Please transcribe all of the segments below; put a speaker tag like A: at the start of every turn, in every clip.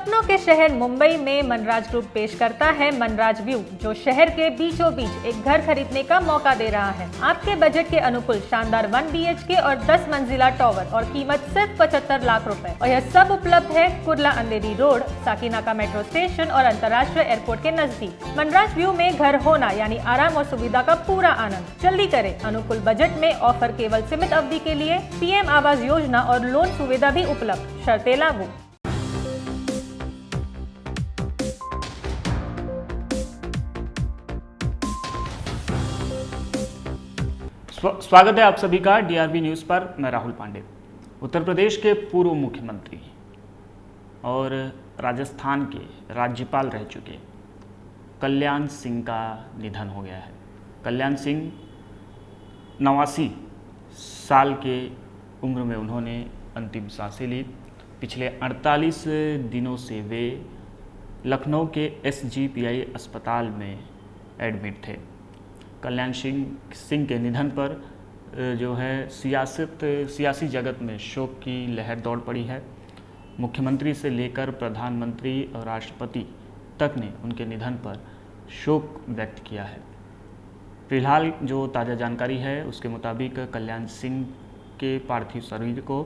A: सपनों के शहर मुंबई में मनराज ग्रुप पेश करता है मनराज व्यू, जो शहर के बीचों बीच एक घर खरीदने का मौका दे रहा है। आपके बजट के अनुकूल शानदार 1 BHK और 10 मंजिला टावर और कीमत सिर्फ 75 लाख रुपए। और यह सब उपलब्ध है कुर्ला अंधेरी रोड, साकीनाका मेट्रो स्टेशन और अंतर्राष्ट्रीय एयरपोर्ट के नजदीक। मनराज व्यू में घर होना यानी आराम और सुविधा का पूरा आनंद। जल्दी करें, अनुकूल बजट में ऑफर केवल सीमित अवधि के लिए। PM आवास योजना और लोन सुविधा भी उपलब्ध, शर्तें लागू।
B: स्वागत है आप सभी का DRV न्यूज़ पर। मैं राहुल पांडे। उत्तर प्रदेश के पूर्व मुख्यमंत्री और राजस्थान के राज्यपाल रह चुके कल्याण सिंह का निधन हो गया है। कल्याण सिंह 89 साल के उम्र में उन्होंने अंतिम सांसें ली। पिछले 48 दिनों से वे लखनऊ के SGPI अस्पताल में एडमिट थे। कल्याण सिंह के निधन पर जो है सियासी जगत में शोक की लहर दौड़ पड़ी है। मुख्यमंत्री से लेकर प्रधानमंत्री और राष्ट्रपति तक ने उनके निधन पर शोक व्यक्त किया है। फिलहाल जो ताज़ा जानकारी है उसके मुताबिक कल्याण सिंह के पार्थिव शरीर को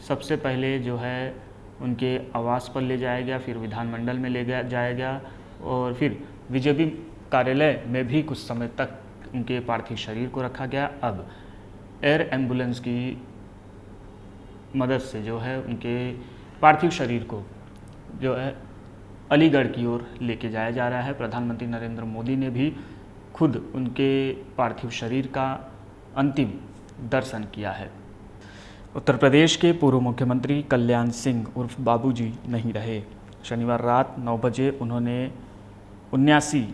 B: सबसे पहले जो है उनके आवास पर ले जाया गया, फिर विधानमंडल में ले जाया गया और फिर BJP कार्यालय में भी कुछ समय तक उनके पार्थिव शरीर को रखा गया। अब एयर एम्बुलेंस की मदद से जो है उनके पार्थिव शरीर को जो है अलीगढ़ की ओर लेके जाया जा रहा है। प्रधानमंत्री नरेंद्र मोदी ने भी खुद उनके पार्थिव शरीर का अंतिम दर्शन किया है। उत्तर प्रदेश के पूर्व मुख्यमंत्री कल्याण सिंह उर्फ बाबूजी नहीं रहे। शनिवार रात 9 बजे उन्होंने 79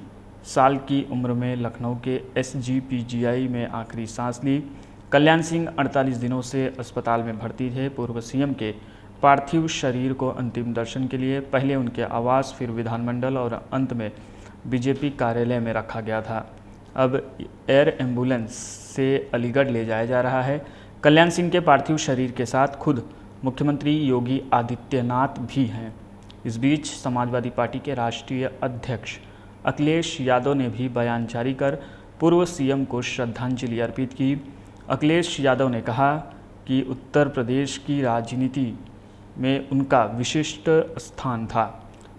B: साल की उम्र में लखनऊ के SGPGI में आखिरी सांस ली। कल्याण सिंह 48 दिनों से अस्पताल में भर्ती थे। पूर्व CM के पार्थिव शरीर को अंतिम दर्शन के लिए पहले उनके आवास, फिर विधानमंडल और अंत में BJP कार्यालय में रखा गया था। अब एयर एम्बुलेंस से अलीगढ़ ले जाया जा रहा है। कल्याण सिंह के पार्थिव शरीर के साथ खुद मुख्यमंत्री योगी आदित्यनाथ भी हैं। इस बीच समाजवादी पार्टी के राष्ट्रीय अध्यक्ष अखिलेश यादव ने भी बयान जारी कर पूर्व CM को श्रद्धांजलि अर्पित की। अखिलेश यादव ने कहा कि उत्तर प्रदेश की राजनीति में उनका विशिष्ट स्थान था।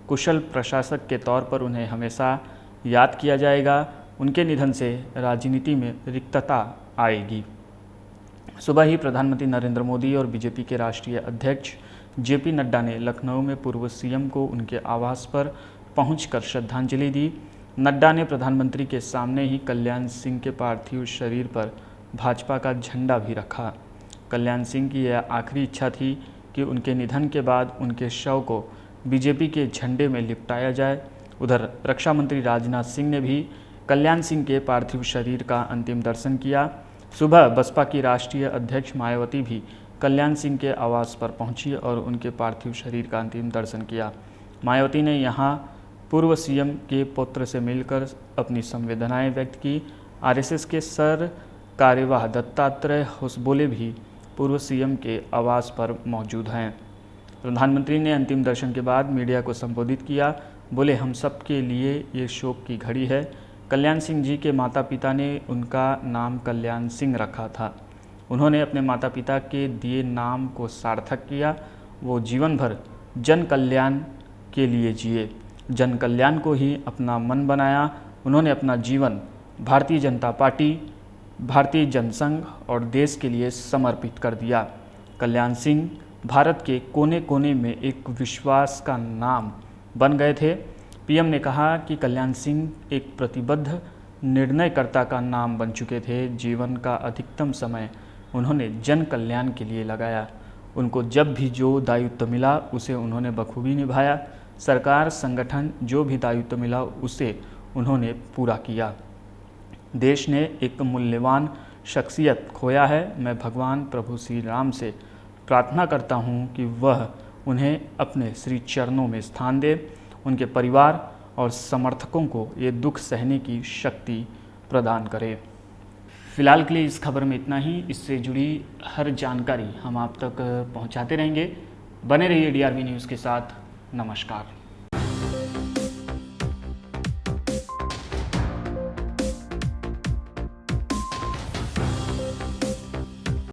B: कुशल प्रशासक के तौर पर उन्हें हमेशा याद किया जाएगा। उनके निधन से राजनीति में रिक्तता आएगी। सुबह ही प्रधानमंत्री नरेंद्र मोदी और BJP के राष्ट्रीय अध्यक्ष JP नड्डा ने लखनऊ में पूर्व CM को उनके आवास पर पहुंचकर श्रद्धांजलि दी। नड्डा ने प्रधानमंत्री के सामने ही कल्याण सिंह के पार्थिव शरीर पर भाजपा का झंडा भी रखा। कल्याण सिंह की यह आखिरी इच्छा थी कि उनके निधन के बाद उनके शव को BJP के झंडे में लिपटाया जाए। उधर रक्षा मंत्री राजनाथ सिंह ने भी कल्याण सिंह के पार्थिव शरीर का अंतिम दर्शन किया। सुबह बसपा की राष्ट्रीय अध्यक्ष मायावती भी कल्याण सिंह के आवास पर पहुंची और उनके पार्थिव शरीर का अंतिम दर्शन किया। मायावती ने यहां पूर्व CM के पुत्र से मिलकर अपनी संवेदनाएं व्यक्त की। RSS के सर कार्यवाह दत्तात्रेय होसबोले भी पूर्व CM के आवास पर मौजूद हैं। प्रधानमंत्री ने अंतिम दर्शन के बाद मीडिया को संबोधित किया। बोले, हम सब के लिए ये शोक की घड़ी है। कल्याण सिंह जी के माता पिता ने उनका नाम कल्याण सिंह रखा था। उन्होंने अपने माता पिता के दिए नाम को सार्थक किया। वो जीवन भर जन कल्याण के लिए जिए, जन कल्याण को ही अपना मन बनाया। उन्होंने अपना जीवन भारतीय जनता पार्टी, भारतीय जनसंघ और देश के लिए समर्पित कर दिया। कल्याण सिंह भारत के कोने कोने में एक विश्वास का नाम बन गए थे। PM ने कहा कि कल्याण सिंह एक प्रतिबद्ध निर्णयकर्ता का नाम बन चुके थे। जीवन का अधिकतम समय उन्होंने जन कल्याण के लिए लगाया। उनको जब भी जो दायित्व मिला उसे उन्होंने बखूबी निभाया। सरकार, संगठन जो भी दायित्व मिला उसे उन्होंने पूरा किया। देश ने एक मूल्यवान शख्सियत खोया है। मैं भगवान प्रभु श्री राम से प्रार्थना करता हूँ कि वह उन्हें अपने श्री चरणों में स्थान दे। उनके परिवार और समर्थकों को ये दुख सहने की शक्ति प्रदान करे। फिलहाल के लिए इस खबर में इतना ही। इससे जुड़ी हर जानकारी हम आप तक पहुंचाते रहेंगे। बने रहिए DRV न्यूज़ के साथ। नमस्कार।